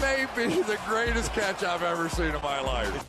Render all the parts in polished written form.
may be the greatest catch I've ever seen in my life.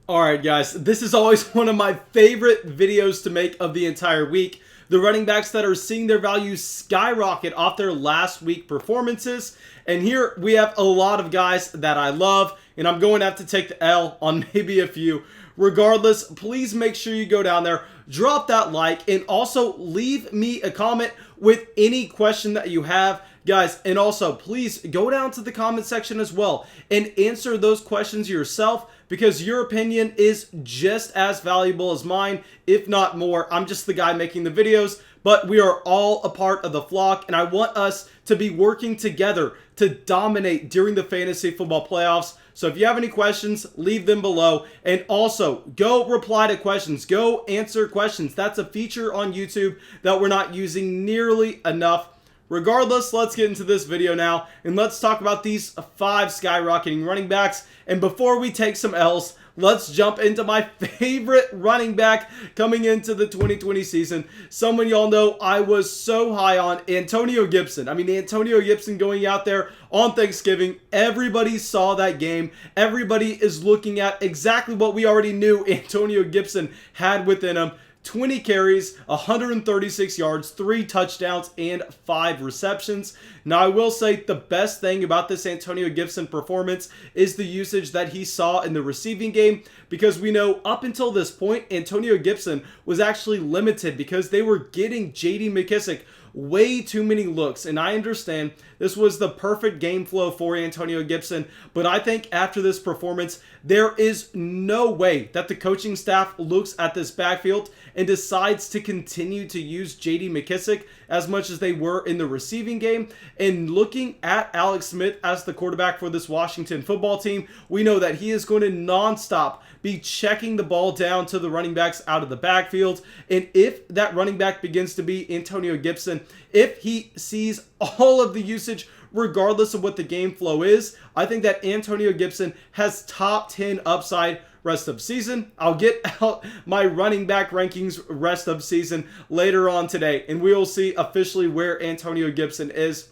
Alright guys, this is always one of my favorite videos to make of the entire week. The running backs that are seeing their value skyrocket off their last week performances. And here we have a lot of guys that I love, and I'm going to have to take the L on maybe a few. Regardless, please make sure you go down there, drop that like, and also leave me a comment with any question that you have. Guys, and also please go down to the comment section as well and answer those questions yourself, because your opinion is just as valuable as mine, if not more. I'm just the guy making the videos, but we are all a part of the flock, and I want us to be working together to dominate during the fantasy football playoffs. So if you have any questions, leave them below, and also go reply to questions, go answer questions. That's a feature on YouTube that we're not using nearly enough. Regardless, let's get into this video now, and let's talk about these 5 skyrocketing running backs. And before we take some L's, let's jump into my favorite running back coming into the 2020 season. Someone y'all know I was so high on, Antonio Gibson. I mean, Antonio Gibson going out there on Thanksgiving. Everybody saw that game. Everybody is looking at exactly what we already knew Antonio Gibson had within him. 20 carries, 136 yards, 3 touchdowns, and 5 receptions. Now, I will say the best thing about this Antonio Gibson performance is the usage that he saw in the receiving game, because we know up until this point, Antonio Gibson was actually limited because they were getting J.D. McKissic way too many looks. And I understand this was the perfect game flow for Antonio Gibson, but I think after this performance, there is no way that the coaching staff looks at this backfield and decides to continue to use J.D. McKissic as much as they were in the receiving game. And looking at Alex Smith as the quarterback for this Washington football team, we know that he is going to nonstop be checking the ball down to the running backs out of the backfield. And if that running back begins to be Antonio Gibson, if he sees all of the usage regardless of what the game flow is, I think that Antonio Gibson has top 10 upside rest of season. I'll get out my running back rankings rest of season later on today, and we will see officially where Antonio Gibson is.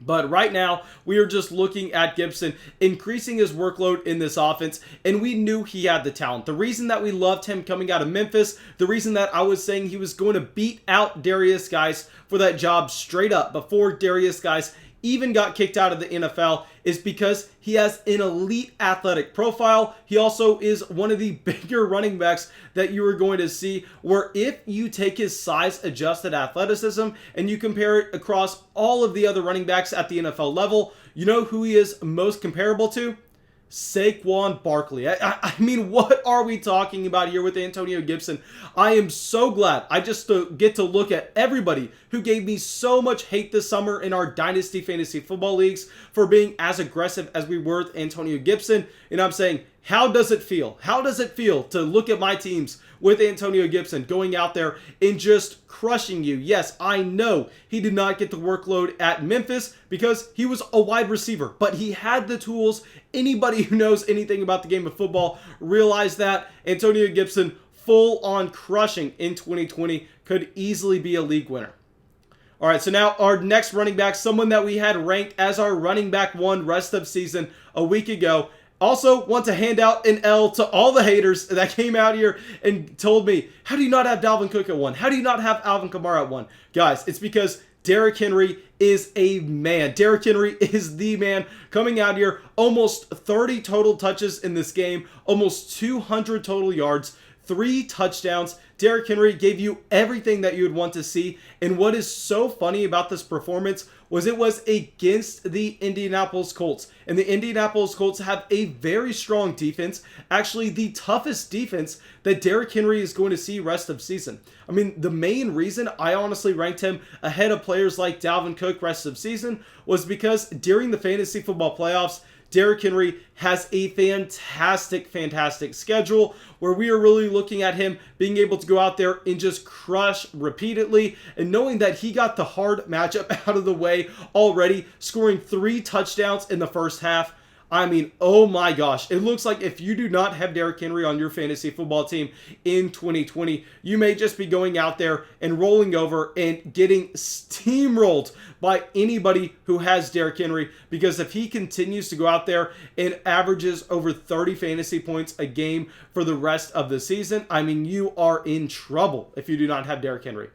But right now, we are just looking at Gibson increasing his workload in this offense, and we knew he had the talent. The reason that we loved him coming out of Memphis, the reason that I was saying he was going to beat out Derrick Henry for that job straight up before Derrick Henry even got kicked out of the NFL, is because he has an elite athletic profile. He also is one of the bigger running backs that you are going to see, where if you take his size adjusted athleticism and you compare it across all of the other running backs at the NFL level, you know who he is most comparable to? Saquon Barkley. I mean, what are we talking about here with Antonio Gibson? I am so glad I just get to look at everybody who gave me so much hate this summer in our Dynasty Fantasy Football Leagues for being as aggressive as we were with Antonio Gibson. And I'm saying, how does it feel? How does it feel to look at my teams with Antonio Gibson going out there and just crushing you? Yes, I know he did not get the workload at Memphis because he was a wide receiver, but he had the tools. Anybody who knows anything about the game of football realized that Antonio Gibson, full on crushing in 2020, could easily be a league winner. All right, so now our next running back, someone that we had ranked as our running back 1 rest of season a week ago. Also, want to hand out an L to all the haters that came out here and told me, how do you not have Dalvin Cook at 1? How do you not have Alvin Kamara at 1? Guys, it's because Derrick Henry is a man. Derrick Henry is the man coming out here. Almost 30 total touches in this game, almost 200 total yards, 3 touchdowns. Derrick Henry gave you everything that you would want to see. And what is so funny about this performance was it was against the Indianapolis Colts. And the Indianapolis Colts have a very strong defense, actually the toughest defense that Derrick Henry is going to see rest of season. I mean, the main reason I honestly ranked him ahead of players like Dalvin Cook rest of season was because during the fantasy football playoffs, Derrick Henry has a fantastic schedule where we are really looking at him being able to go out there and just crush repeatedly, and knowing that he got the hard matchup out of the way already, scoring 3 touchdowns in the first half. I mean, oh my gosh. It looks like if you do not have Derrick Henry on your fantasy football team in 2020, you may just be going out there and rolling over and getting steamrolled by anybody who has Derrick Henry, because if he continues to go out there and averages over 30 fantasy points a game for the rest of the season, I mean, you are in trouble if you do not have Derrick Henry.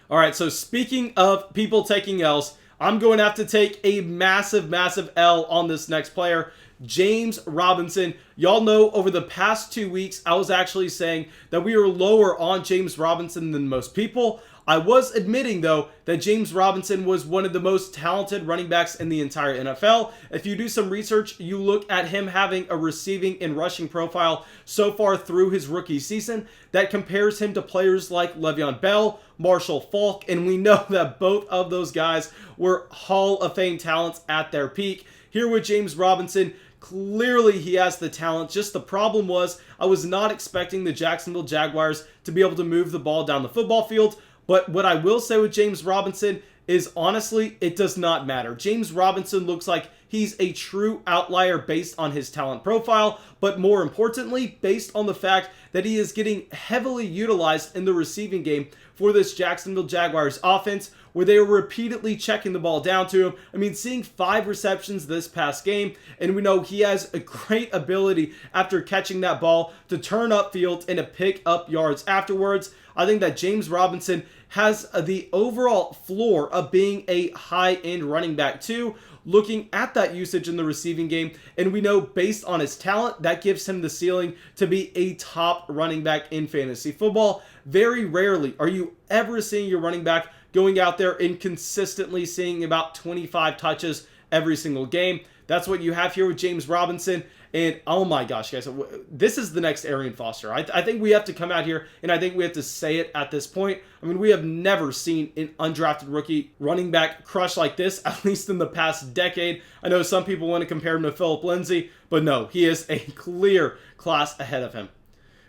All right, so speaking of people taking L's, I'm going to have to take a massive, massive L on this next player, James Robinson. Y'all know over the past 2 weeks, I was actually saying that we were lower on James Robinson than most people. I was admitting, though, that James Robinson was one of the most talented running backs in the entire NFL. If you do some research, you look at him having a receiving and rushing profile so far through his rookie season that compares him to players like Le'Veon Bell, Marshall Faulk, and we know that both of those guys were Hall of Fame talents at their peak. Here with James Robinson, clearly he has the talent. Just the problem was I was not expecting the Jacksonville Jaguars to be able to move the ball down the football field. But what I will say with James Robinson is, honestly, it does not matter. James Robinson looks like he's a true outlier based on his talent profile, but more importantly, based on the fact that he is getting heavily utilized in the receiving game for this Jacksonville Jaguars offense, where they are repeatedly checking the ball down to him. I mean, seeing 5 receptions this past game, and we know he has a great ability after catching that ball to turn upfield and to pick up yards afterwards. I think that James Robinson has the overall floor of being a high-end running back too, looking at that usage in the receiving game, and we know based on his talent, that gives him the ceiling to be a top running back in fantasy football. Very rarely are you ever seeing your running back going out there and consistently seeing about 25 touches every single game. That's what you have here with James Robinson. And oh my gosh, guys, this is the next Arian Foster. I think we have to come out here and I think we have to say it at this point. I mean, we have never seen an undrafted rookie running back crush like this, at least in the past decade. I know some people want to compare him to Philip Lindsay, but no, he is a clear class ahead of him.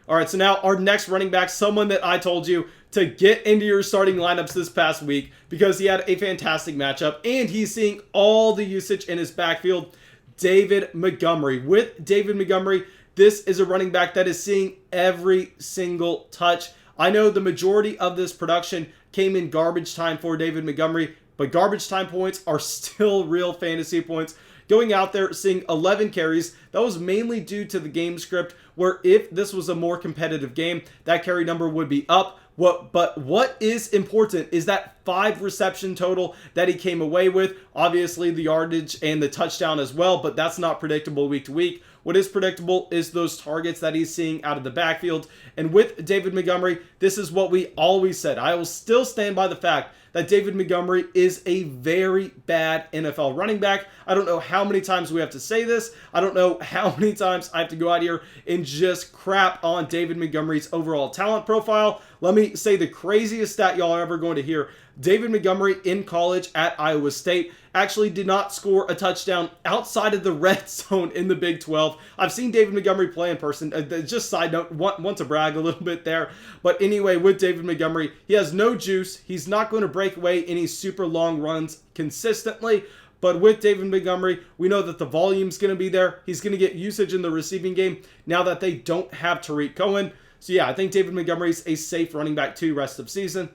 All right, so now our next running back, someone that I told you to get into your starting lineups this past week because he had a fantastic matchup and he's seeing all the usage in his backfield, David Montgomery. With David Montgomery, this is a running back that is seeing every single touch. I know the majority of this production came in garbage time for David Montgomery, but garbage time points are still real fantasy points. Going out there, seeing 11 carries, that was mainly due to the game script, where if this was a more competitive game, that carry number would be up. But what is important is that 5 reception total that he came away with. Obviously, the yardage and the touchdown as well, but that's not predictable week to week. What is predictable is those targets that he's seeing out of the backfield. And with David Montgomery, this is what we always said. I will still stand by the fact that David Montgomery is a very bad NFL running back. I don't know how many times we have to say this. I don't know how many times I have to go out here and just crap on David Montgomery's overall talent profile. Let me say the craziest stat y'all are ever going to hear. David Montgomery in college at Iowa State actually did not score a touchdown outside of the red zone in the Big 12. I've seen David Montgomery play in person. Just side note, want to brag a little bit there. But anyway, with David Montgomery, he has no juice. He's not going to break away any super long runs consistently. But with David Montgomery, we know that the volume's going to be there. He's going to get usage in the receiving game now that they don't have Tariq Cohen. So yeah, I think David Montgomery's a safe running back too rest of season.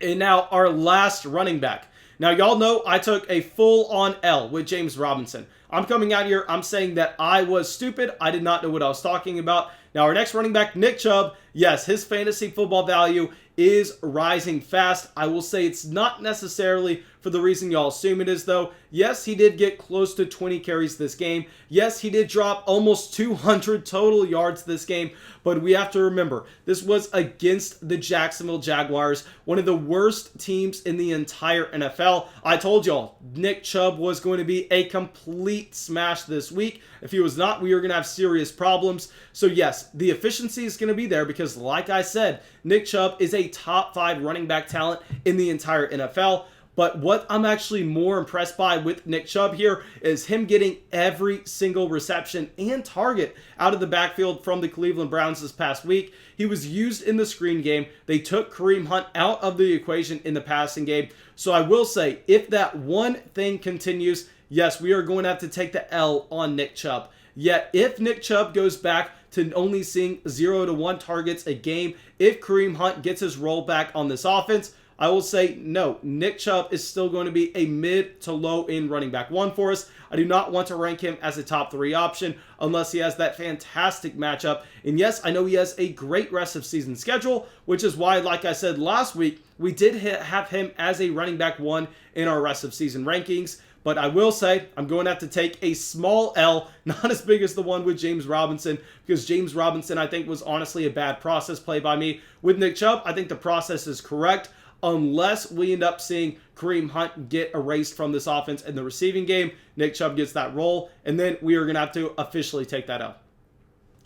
And now our last running back. Now y'all know I took a full-on L with James Robinson. I'm coming out here, I'm saying that I was stupid. I did not know what I was talking about. Now our next running back, Nick Chubb, yes, his fantasy football value is rising fast. I will say it's not necessarily for the reason y'all assume it is though. Yes, he did get close to 20 carries this game. Yes, he did drop almost 200 total yards this game. But we have to remember, this was against the Jacksonville Jaguars, one of the worst teams in the entire NFL. I told y'all, Nick Chubb was going to be a complete smash this week. If he was not, we were going to have serious problems. So yes, the efficiency is going to be there because, like I said, Nick Chubb is a top 5 running back talent in the entire NFL. But what I'm actually more impressed by with Nick Chubb here is him getting every single reception and target out of the backfield from the Cleveland Browns this past week. He was used in the screen game. They took Kareem Hunt out of the equation in the passing game. So I will say, if that one thing continues, yes, we are going to have to take the L on Nick Chubb. Yet, if Nick Chubb goes back to only seeing 0 to 1 targets a game, if Kareem Hunt gets his role back on this offense, I will say no. Nick Chubb is still going to be a mid to low end running back 1 for us. I do not want to rank him as a top 3 option unless he has that fantastic matchup. And yes, I know he has a great rest of season schedule, which is why, like I said last week, we did have him as a running back 1 in our rest of season rankings. But I will say, I'm going to have to take a small L, not as big as the one with James Robinson, because James Robinson, I think, was honestly a bad process play by me. With Nick Chubb, I think the process is correct, unless we end up seeing Kareem Hunt get erased from this offense in the receiving game. Nick Chubb gets that role, and then we are going to have to officially take that L.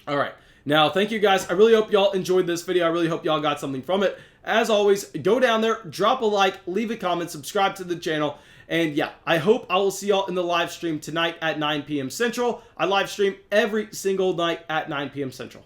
All right. Now, thank you guys. I really hope y'all enjoyed this video. I really hope y'all got something from it. As always, go down there, drop a like, leave a comment, subscribe to the channel. And yeah, I hope I will see y'all in the live stream tonight at 9 p.m. Central. I live stream every single night at 9 p.m. Central.